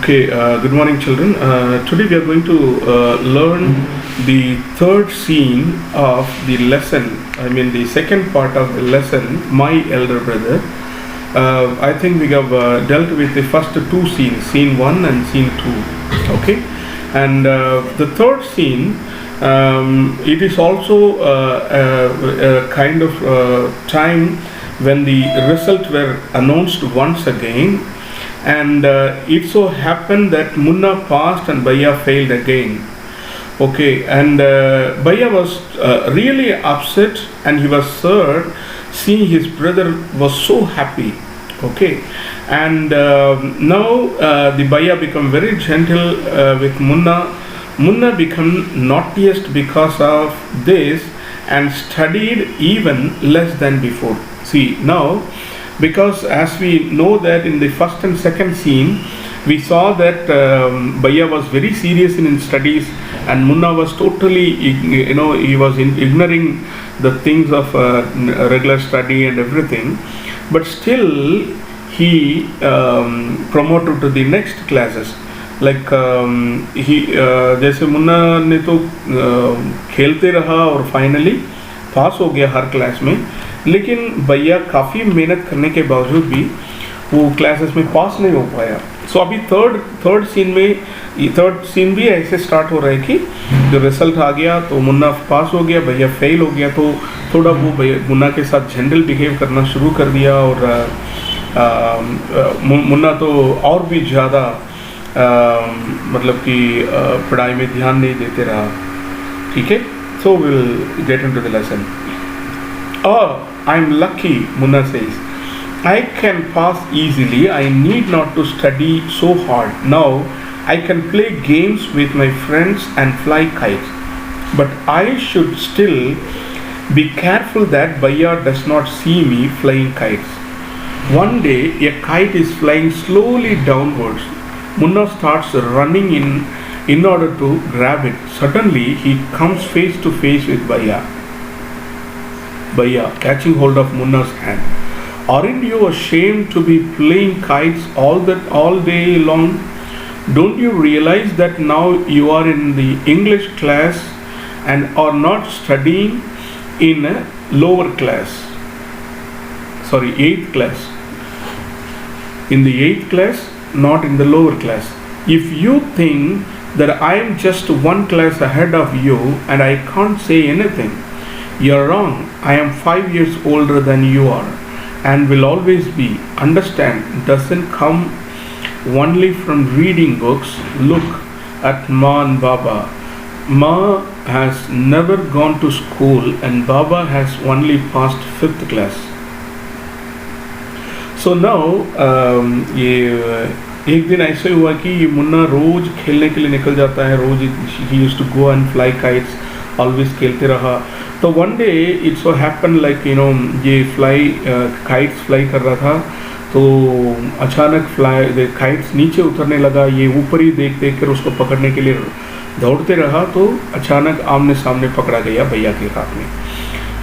Okay, good morning, children. Today we are going to learn the third scene of the lesson. I mean, the second part of the lesson, My Elder Brother. I think we have dealt with the first two scenes, scene 1 and scene 2. Okay, and the third scene, it is also a kind of time when the results were announced once again. And it so happened that Munna passed and Bhaiya failed again. Okay, and Bhaiya was really upset and he was sad seeing his brother was so happy. Okay, and now the Bhaiya become very gentle with Munna. Munna become naughtiest because of this and studied even less than before. See, now because as we know that in the first and second scene we saw that Bhaiya was very serious in his studies and Munna was totally he was ignoring the things of regular study and everything, but still he promoted to the next classes. Like he जैसे मुन्ना ने तो खेलते रहा और finally पास हो गया हर class में, लेकिन भैया काफ़ी मेहनत करने के बावजूद भी वो क्लासेस में पास नहीं हो पाया. सो अभी थर्ड सीन भी ऐसे स्टार्ट हो रहा है कि जो रिजल्ट आ गया तो मुन्ना पास हो गया, भैया फेल हो गया, तो थोड़ा वो मुन्ना के साथ जनरल बिहेव करना शुरू कर दिया और मुन्ना तो और भी ज़्यादा मतलब कि पढ़ाई में ध्यान नहीं देते रहा. ठीक है, so will get into the lesson. I'm lucky, Munna says. I can pass easily. I need not to study so hard. Now I can play games with my friends and fly kites. But I should still be careful that Bhaiya does not see me flying kites. One day a kite is flying slowly downwards. Munna starts running in order to grab it. Suddenly he comes face to face with Bhaiya catching hold of Munna's hand. Aren't you ashamed to be playing kites all day long? Don't you realize that now you are in the English class and are not studying in a lower class? Sorry, 8th class. In the 8th class, not in the lower class. If you think that I am just one class ahead of you and I can't say anything, you're wrong. I am 5 years older than you are and will always be. Understand, doesn't come only from reading books. Look at Ma and Baba. Ma has never gone to school and Baba has only passed 5th class. So now ये एक दिन ऐसे हुआ कि मुन्ना रोज खेलने के लिए निकल जाता है, रोज he used to go and fly kites, always खेलते रहा. तो one day it so happen like ये काइट्स फ्लाई कर रहा था, तो अचानक काइट्स नीचे उतरने लगा. ये ऊपर ही देख कर उसको पकड़ने के लिए दौड़ते रहा, तो अचानक आमने सामने पकड़ा गया भैया के हाथ में.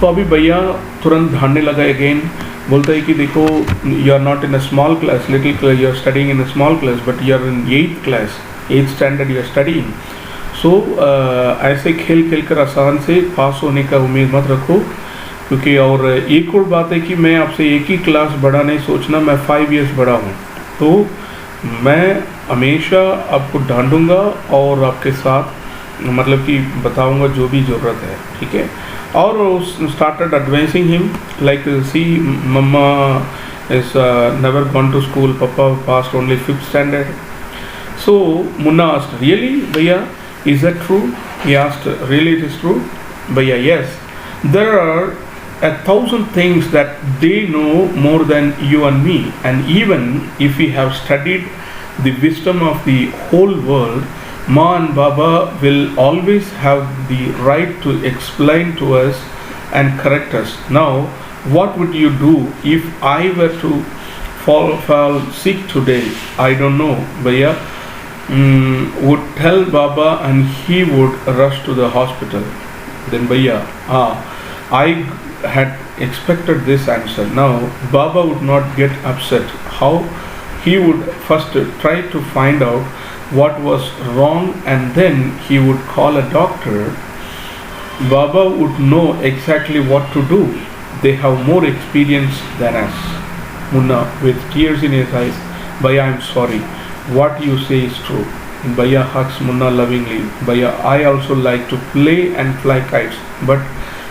तो अभी भैया तुरंत भागने लगा अगेन. बोलता है कि देखो, you are not in a small class, little class, you are studying in a small class, but you are in 8th class, 8th standard you are studying. So ऐसे खेल कर आसान से पास होने का उम्मीद मत रखो, क्योंकि और एक और बात है कि मैं आपसे एक ही क्लास बड़ा नहीं सोचना, मैं 5 years बड़ा हूँ, तो मैं हमेशा आपको डांटूंगा और आपके साथ मतलब कि बताऊंगा जो भी ज़रूरत है. ठीक है. और started advising him like see मम्मा is never gone to school, पापा passed only 5th standard. So Munna asked, really भैया, is that true? He asked, really it is true? Bhaiya, yes. There are 1,000 things that they know more than you and me. And even if we have studied the wisdom of the whole world, Ma and Baba will always have the right to explain to us and correct us. Now, what would you do if I were to fall sick today? I don't know, Bhaiya. Would tell Baba and he would rush to the hospital. Then Bhaiya, I had expected this answer. Now Baba would not get upset. How he would first try to find out what was wrong, and then he would call a doctor. Baba would know exactly what to do. They have more experience than us. Munna, with tears in his eyes, Bhaiya, I'm sorry. What you say is true. And Bhaiya hugs Munna lovingly. Bhaiya, I also like to play and fly kites. But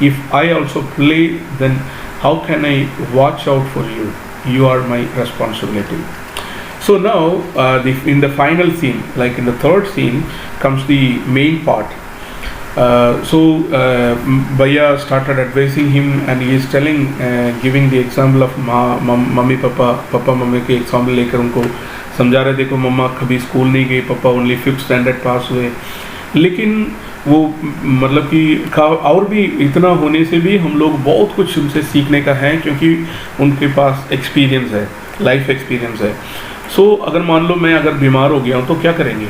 if I also play, then how can I watch out for you? You are my responsibility. So now, in the final scene, like in the third scene, comes the main part. Bhaiya started advising him, and he is telling, giving the example of mummy papa mummy के example लेकर उनको समझा रहे, देखो मम्मा कभी school नहीं गई, पापा ओनली 5th स्टैंडर्ड पास हुए. लेकिन वो मतलब कि और भी इतना होने से भी हम लोग बहुत कुछ उनसे सीखने का है, क्योंकि उनके पास एक्सपीरियंस है, लाइफ एक्सपीरियंस है. सो अगर मान लो मैं अगर बीमार हो गया हूँ तो क्या करेंगे?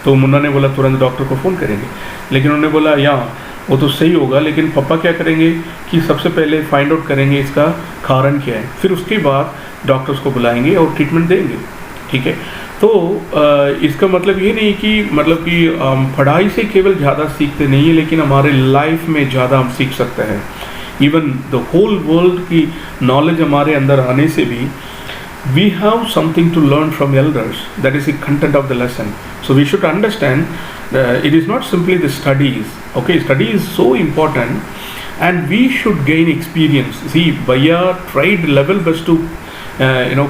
तो मुन्ना ने बोला तुरंत डॉक्टर को फ़ोन करेंगे. लेकिन उन्होंने बोला या वो तो सही होगा, लेकिन पापा क्या करेंगे कि सबसे पहले फाइंड आउट करेंगे इसका कारण क्या है, फिर उसके बाद डॉक्टर्स को बुलाएंगे और ट्रीटमेंट देंगे. ठीक है. तो इसका मतलब ये नहीं कि मतलब कि पढ़ाई से केवल ज़्यादा सीखते नहीं है, लेकिन हमारे लाइफ में ज़्यादा हम सीख सकते हैं. इवन द होल वर्ल्ड की नॉलेज हमारे अंदर आने से भी we have something to learn from elders. That is the content of the lesson. So we should understand it is not simply the studies. Okay, study is so important, and we should gain experience. See, Bhaiya tried level best to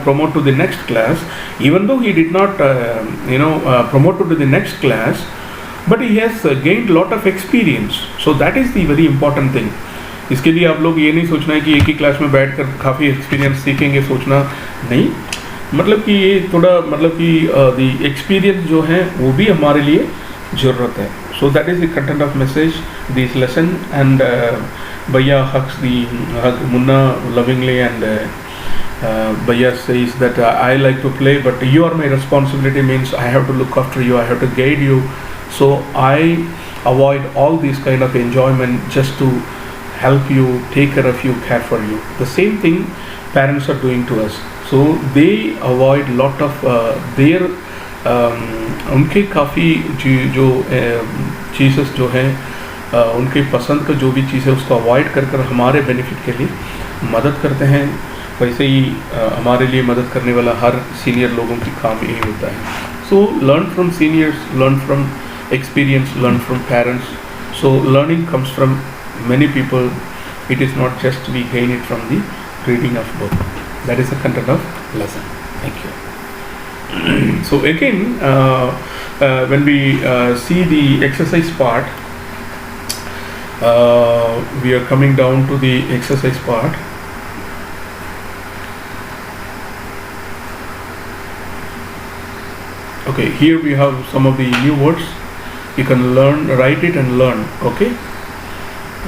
promote to the next class, even though he did not promote to the next class, but he has gained lot of experience. So that is the very important thing. इसके लिए आप लोग ये नहीं सोचना है कि एक ही क्लास में बैठकर काफ़ी एक्सपीरियंस सीखेंगे, सोचना नहीं. मतलब कि ये थोड़ा मतलब कि द एक्सपीरियंस जो है वो भी हमारे लिए ज़रूरत है. So that is the content of message this lesson. And भैया hugs hug Munna lovingly, and भैया says that I like to play but you are my responsibility means I have to look after you, I have to guide you. So I avoid all these kind of enjoyment just to help you, take care of you, care for you. The same thing parents are doing to us. So they avoid lot of their उनके काफ़ी जो चीज़ेस जो हैं उनके पसंद का जो भी चीज़ है उसको अवॉइड कर कर हमारे बेनिफिट के लिए मदद करते हैं. वैसे ही हमारे लिए मदद करने वाला हर सीनियर लोगों की काम यही होता है. So learn from seniors, learn from experience, learn from parents. So learning comes from many people. It is not just we gain it from the reading of book. That is the content of lesson. Thank you. So again, when we see the exercise part, we are coming down to the exercise part. Okay, here we have some of the new words. You can learn, write it and learn. Okay.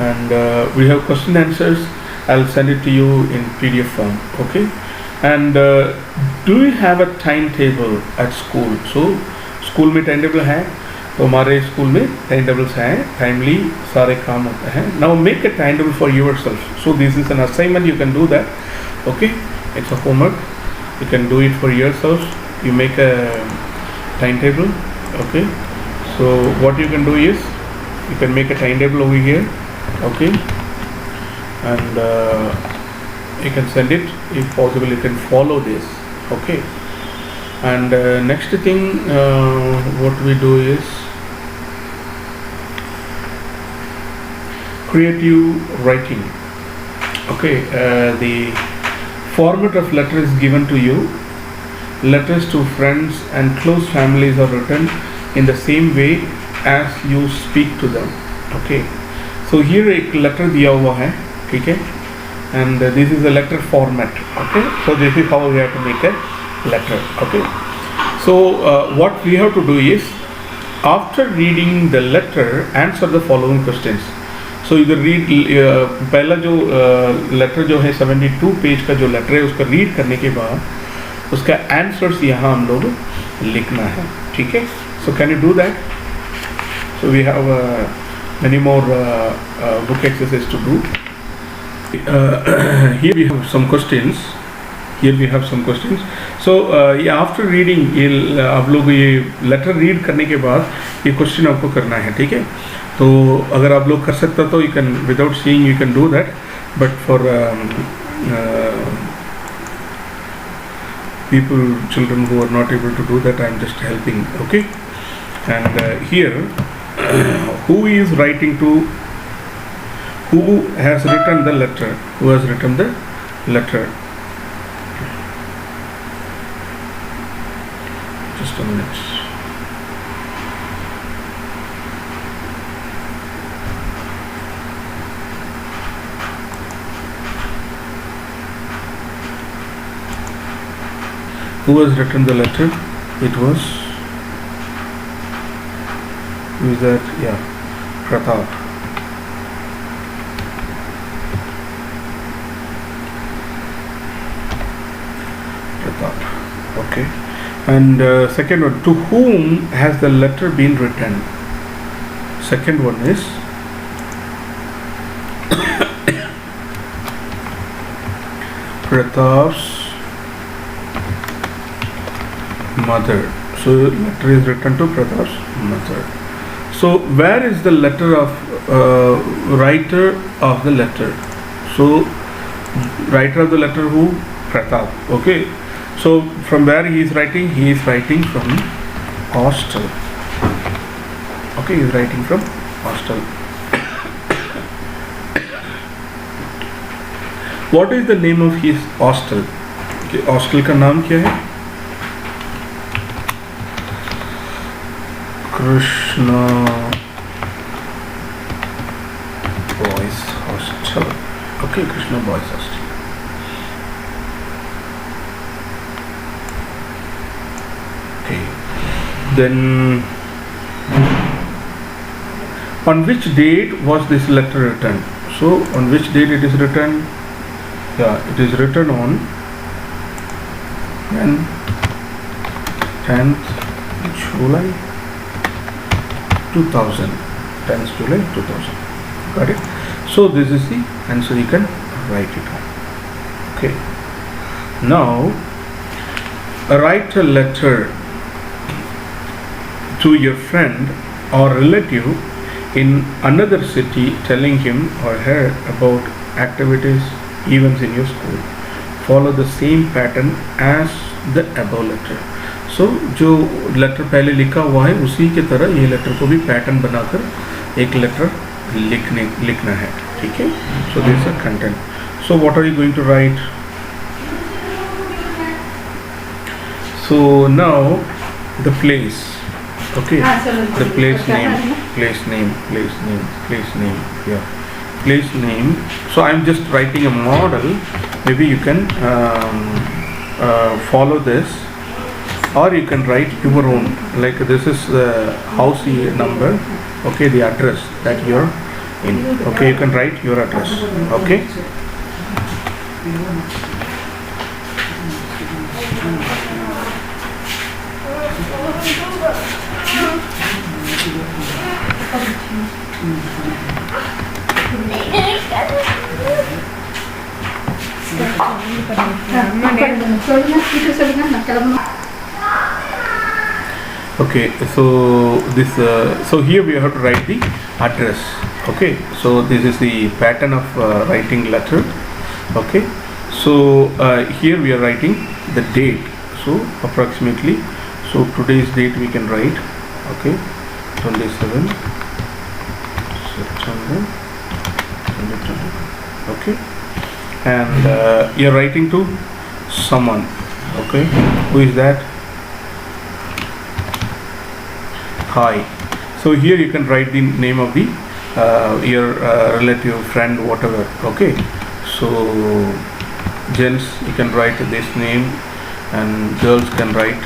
And we have question answers. I'll send it to you in PDF form. Okay. And do you have a timetable at school? So school में timetable है, तो हमारे school में timetables हैं, timely सारे काम होते हैं. Now make a timetable for yourself. So this is an assignment, you can do that. Okay, it's a homework. You can do it for yourself. You make a timetable. Okay. So what you can do is you can make a timetable over here. Okay, and you can send it if possible. You can follow this. Okay, and next thing what we do is creative writing. Okay, the format of letter is given to you. Letters to friends and close families are written in the same way as you speak to them. Okay. So here एक letter दिया हुआ है, ठीक है, and this is a letter format. Okay, so this is how we have to make a letter. Okay, so what we have to do is after reading the letter, answer the following questions. So either read पहला जो letter जो है 72 page का जो letter है उसका read करने के बाद उसका answers यहाँ हम लोग लिखना है. ठीक है. So can you do that? So we have many more book exercises to do. Here we have some questions. here we have some questions. So after reading ये आप लोग ये लेटर रीड करने के बाद ये क्वेश्चन आपको करना है, ठीक है? तो अगर आप लोग कर सकता तो you can without seeing you can do that, but for people, children who are not able to do that, I am just helping, okay? And here who is writing to, who has written the letter, who has written the letter? Just a minute. Who has written the letter? It was, who is that? Yeah, Pratap. Okay. And second one, to whom has the letter been written? Second one is Pratap's mother. So letter is written to Pratap's mother. So where is the letter of writer of the letter? So writer of the letter who? Pratap. Okay. So from where he is writing? He is writing from hostel. Okay, he is writing from hostel. What is the name of his hostel? Okay, hostel का नाम क्या है? Krishna Boys Hostel. Okay, Krishna Boys Hostel. Then on which date was this letter written? So on which date it is written? Yeah, it is written on 10th July 2000. 10th July 2000. Got it? So this is the answer, you can write it down. Okay. Now write a letter to your friend or relative in another city telling him or her about activities, events in your school. Follow the same pattern as the above letter. So जो letter पहले लिखा हुआ है उसी के तरह ये letter को भी पैटर्न बनाकर एक लेटर लिखना है, ठीक है? So this is a content. So what are you going to write? So now the place. Okay, the place name, yeah, place name. So I'm just writing a model. Maybe you can follow this, or you can write your own. Like this is the house number. Okay, the address that you're in. Okay, you can write your address. Okay. Okay, so this so here we have to write the address. Okay, so this is the pattern of writing letter. Okay, so here we are writing the date. So approximately, so today's date we can write. Okay, 27 September 2020. Okay, and you're writing to someone. Okay, who is that? Hi. So here you can write the name of the your relative, friend, whatever. Okay, so gents you can write this name and girls can write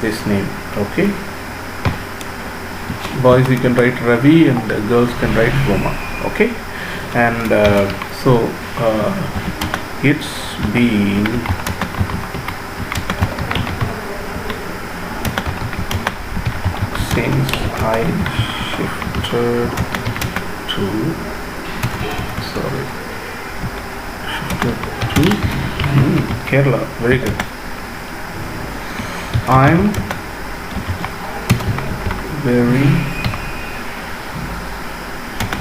this name. Okay, boys you can write Ravi and girls can write Roma. Okay, and so it's been since I shifted to Kerala, very good. I'm very,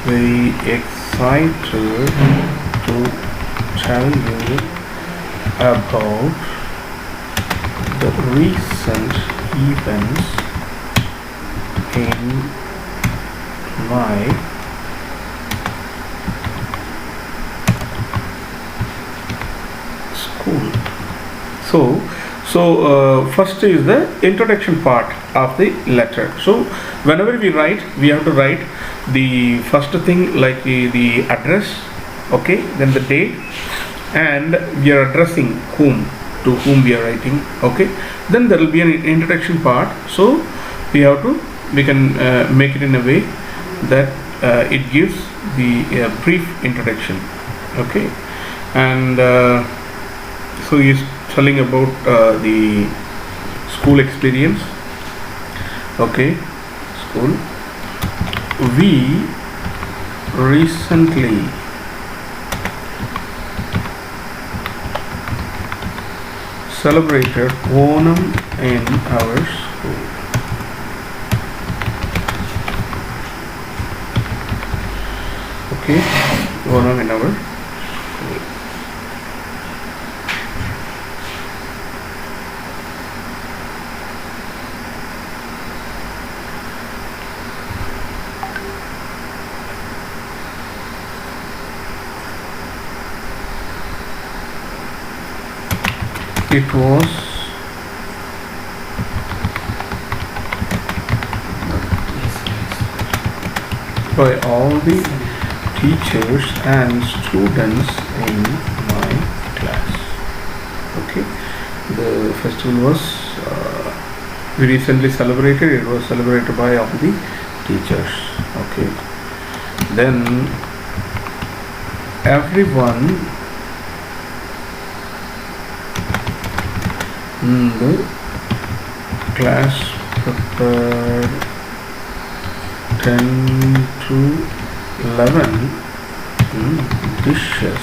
very excited to tell you about the recent events in my school. So first is the introduction part of the letter. So whenever we write, we have to write the first thing like the address, okay, then the date, and we are addressing whom, to whom we are writing, okay. Then there will be an introduction part. So we can make it in a way that it gives the brief introduction, okay. And so he's telling about the school experience, okay. School. We recently celebrated Onam in our school. Okay, Onam in our school. It was by all the teachers and students in my class. Okay, the festival was we recently celebrated. It was celebrated by all the teachers. Okay, then everyone the class prepared 10 to 11 dishes.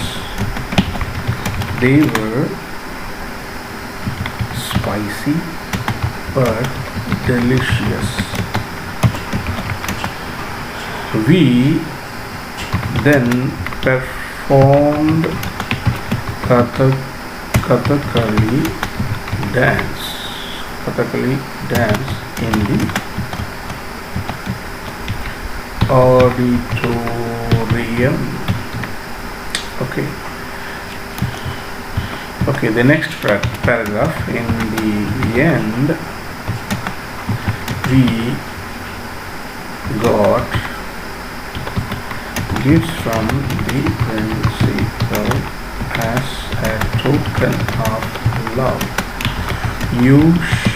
They were spicy but delicious. We then performed Kathakali dance in the auditorium. Okay. Okay, the next paragraph. In the end, we got gifts from the principal as a token of love. You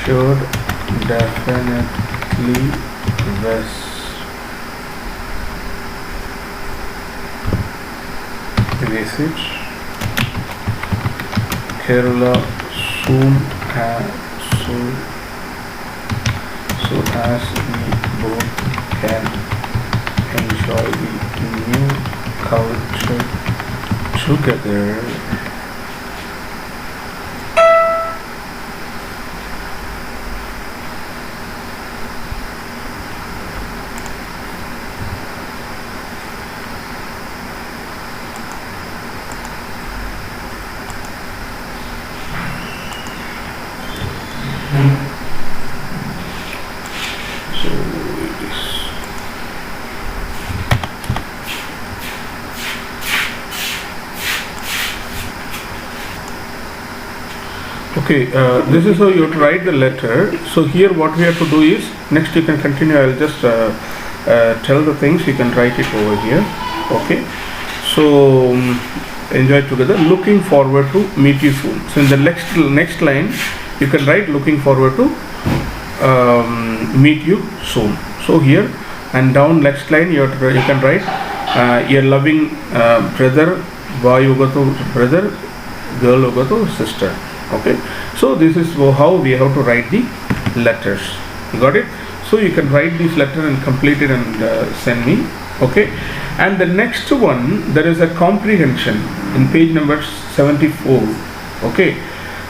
should definitely visit Kerala soon so as we both can enjoy the new culture together. Okay, this is how you have to write the letter. So here what we have to do is, next you can continue, I'll just tell the things, you can write it over here. Okay, so enjoy together. Looking forward to meet you soon. So in the next line you can write looking forward to meet you soon. So here and down next line you can write your loving brother, boy hoga to brother, girl hoga to sister. Okay, so this is how we have to write the letters. You got it? So you can write this letter and complete it and send me. Okay, and the next one, there is a comprehension in page number 74. Okay,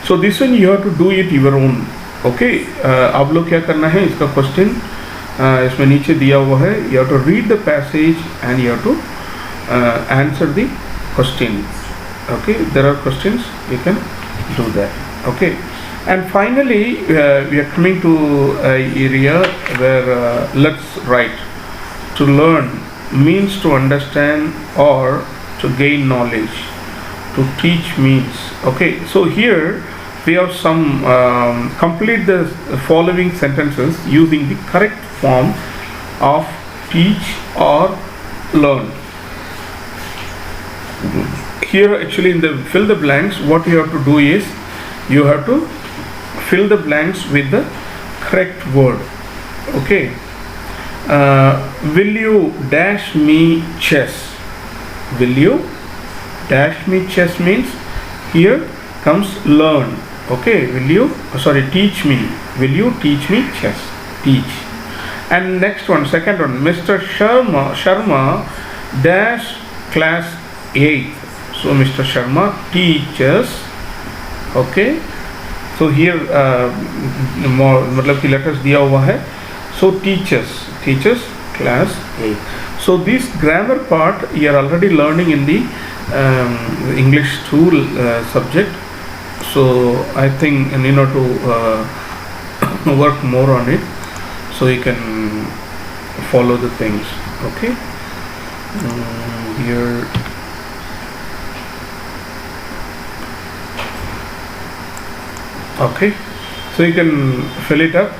so this one you have to do it your own. Okay, आप लोग क्या करना है, इसका question इसमें नीचे दिया हुआ है. You have to read the passage and you have to answer the question. Okay, there are questions, you can do that. Okay, and finally we are coming to area where let's write. To learn means to understand or to gain knowledge. To teach means, okay, so here we have some complete the following sentences using the correct form of teach or learn. Here actually in the fill the blanks, what you have to do is you have to fill the blanks with the correct word. Okay, will you dash me chess? Will you dash me chess means here comes learn. Okay, will you teach me, will you teach me chess? Teach. And next one, second one, Mr. Sharma dash class 8th. So Mr. Sharma teaches. Okay, so here more मतलब कि letters दिया हुआ है. So teaches class 8. So this grammar part you are already learning in the English 2 subject. So I think you know to work more on it, so you can follow the things. Okay, here okay, so you can fill it up.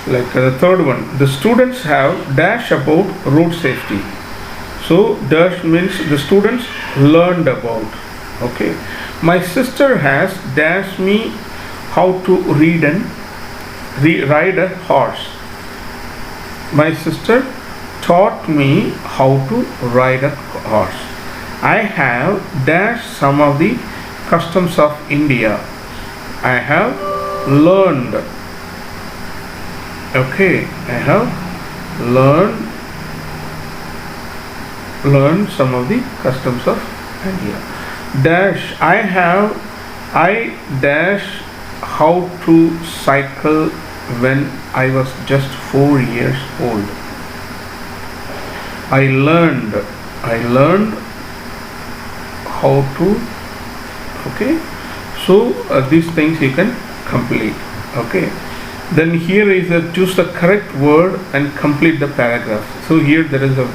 Like the third one, the students have dash about road safety. So dash means the students learned about. Okay, my sister has dashed me how to ride a horse. My sister taught me how to ride a horse. I have dashed some of the customs of India. I have learned. Okay, I have learned some of the customs of India. Dash, I dash how to cycle when I was just 4 years old. I learned how to. Okay, so these things you can complete. Okay, then here is choose the correct word and complete the paragraph. So here there is a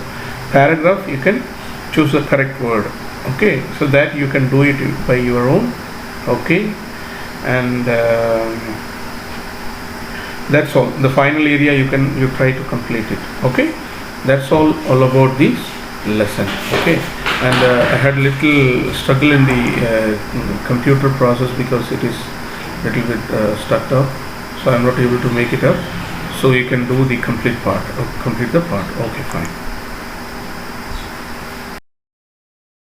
paragraph, you can choose the correct word. Okay, so that you can do it by your own. Okay, and that's all. The final area you try to complete it. Okay, that's all about this lesson. Okay, and I had little struggle in the computer process because it is little bit stuck up, so I'm not able to make it up. So you can do the complete the part. Okay, fine.